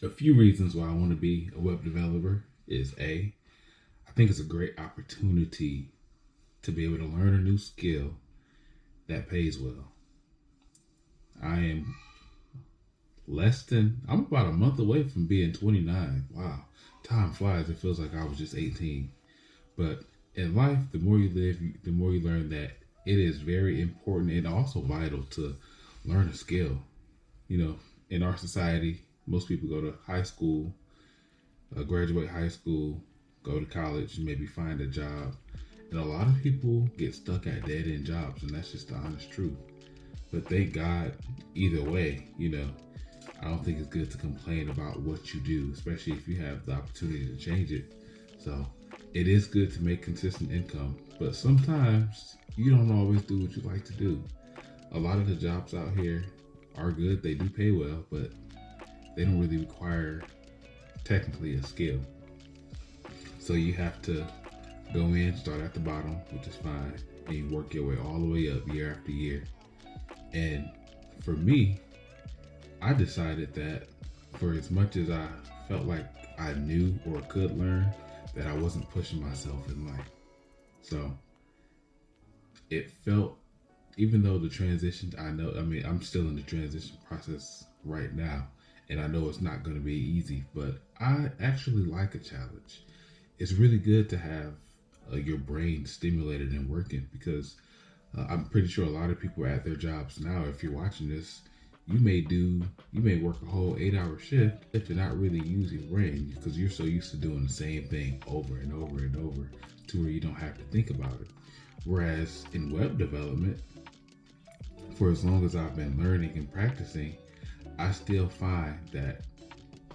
A few reasons why I want to be a web developer is I think it's a great opportunity to be able to learn a new skill that pays well. I'm about a month away from being 29. Wow, time flies. It feels like I was just 18. But in life, the more you live, the more you learn that it is very important and also vital to learn a skill. You know, in our society, most people go to high school, graduate high school, go to college, and maybe find a job. And a lot of people get stuck at dead-end jobs, and that's just the honest truth. But thank God, either way, I don't think it's good to complain about what you do, especially if you have the opportunity to change it. So it is good to make consistent income, but sometimes you don't always do what you like to do. A lot of the jobs out here are good. They do pay well, but they don't really require technically a skill. So you have to go in, start at the bottom, which is fine, and you work your way all the way up year after year. And for me, I decided that for as much as I felt like I knew or could learn, that I wasn't pushing myself in life. So it felt, even though the transition, I'm still in the transition process right now, and I know it's not going to be easy, but I actually like a challenge. It's really good to have your brain stimulated and working, because I'm pretty sure a lot of people are at their jobs now. If you're watching this, you may work a whole 8-hour shift if you're not really using your brain, because you're so used to doing the same thing over and over and over to where you don't have to think about it. Whereas in web development, for as long as I've been learning and practicing, I still find that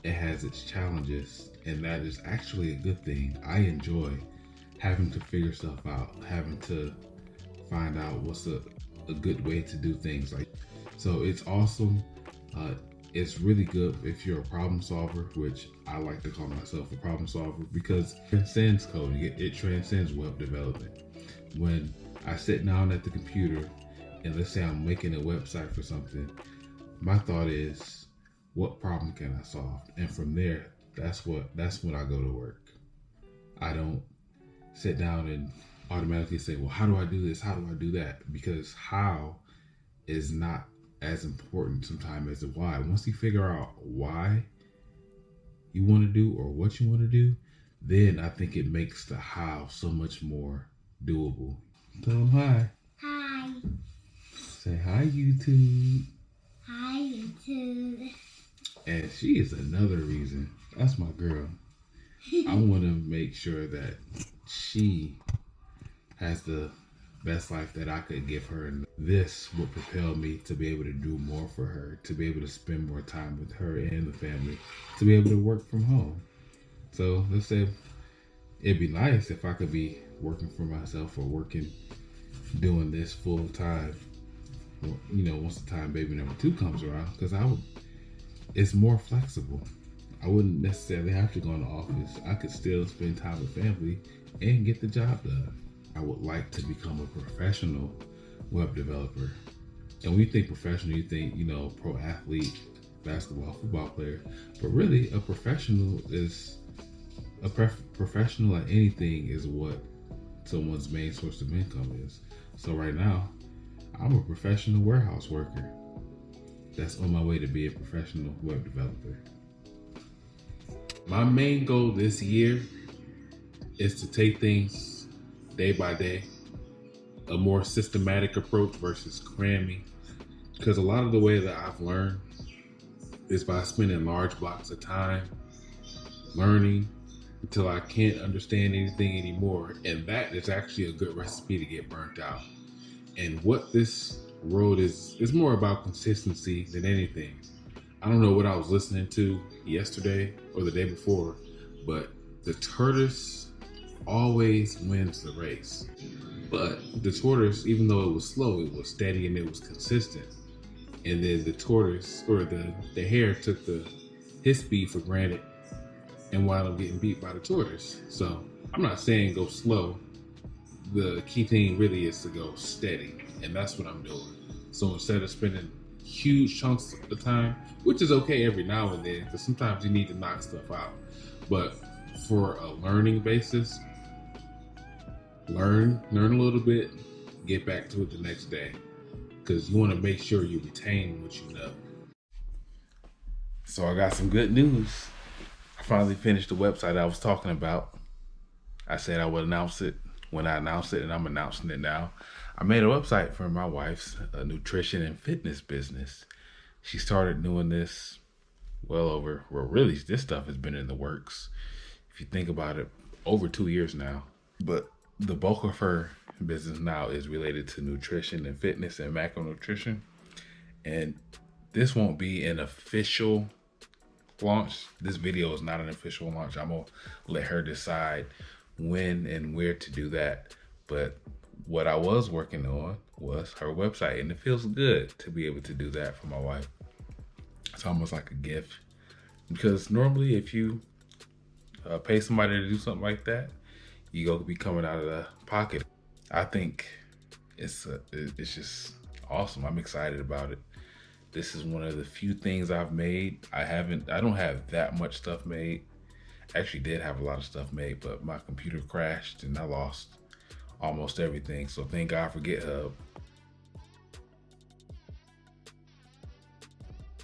it has its challenges, and that is actually a good thing. I enjoy having to figure stuff out, having to find out what's a good way to do things. So it's awesome. It's really good if you're a problem solver, which I like to call myself a problem solver, because it transcends coding. It transcends web development. When I sit down at the computer and let's say I'm making a website for something, my thought is, what problem can I solve? And from there, that's when I go to work. I don't sit down and automatically say, well, how do I do this? How do I do that? Because how is not as important sometimes as the why. Once you figure out why you want to do or what you want to do, then I think it makes the how so much more doable. Tell them hi. Hi. Say hi, YouTube. Hi, YouTube. And she is another reason. That's my girl. I want to make sure that she has the best life that I could give her. And this would propel me to be able to do more for her, to be able to spend more time with her and the family, to be able to work from home. So let's say it'd be nice if I could be working for myself or doing this full time, once the time baby number 2 comes around, because it's more flexible. I wouldn't necessarily have to go in the office. I could still spend time with family and get the job done. I would like to become a professional web developer. And when you think professional, you think, pro athlete, basketball, football player. But really, a professional professional at anything is what someone's main source of income is. So right now, I'm a professional warehouse worker that's on my way to be a professional web developer. My main goal this year is to take things day by day, a more systematic approach versus cramming. Because a lot of the way that I've learned is by spending large blocks of time learning until I can't understand anything anymore. And that is actually a good recipe to get burnt out. And what this road is more about consistency than anything. I don't know what I was listening to yesterday or the day before, but the tortoise always wins the race. But the tortoise, even though it was slow, it was steady and it was consistent. and then the tortoise or the hare took his speed for granted and wound up getting beat by the tortoise. So I'm not saying go slow. The key thing really is to go steady, and that's what I'm doing. So instead of spending huge chunks of time, which is okay every now and then, because sometimes you need to knock stuff out, but for a learning basis, learn a little bit, get back to it the next day, because you want to make sure you retain what you know. So I got some good news. I finally finished the website I was talking about. I said I would announce it when I announced it, and I'm announcing it now. I made a website for my wife's nutrition and fitness business. She started doing this really, this stuff has been in the works. If you think about it, over 2 years now. But the bulk of her business now is related to nutrition and fitness and macronutrition. And this won't be an official launch. This video is not an official launch. I'm gonna let her decide when and where to do that. But what I was working on was her website, and it feels good to be able to do that for my wife. It's almost like a gift, because normally if you pay somebody to do something like that, you go be coming out of the pocket. I think it's just awesome. I'm excited about it. This is one of the few things I've made. I don't have that much stuff made. Actually did have a lot of stuff made, but my computer crashed and I lost almost everything. So thank God for GitHub.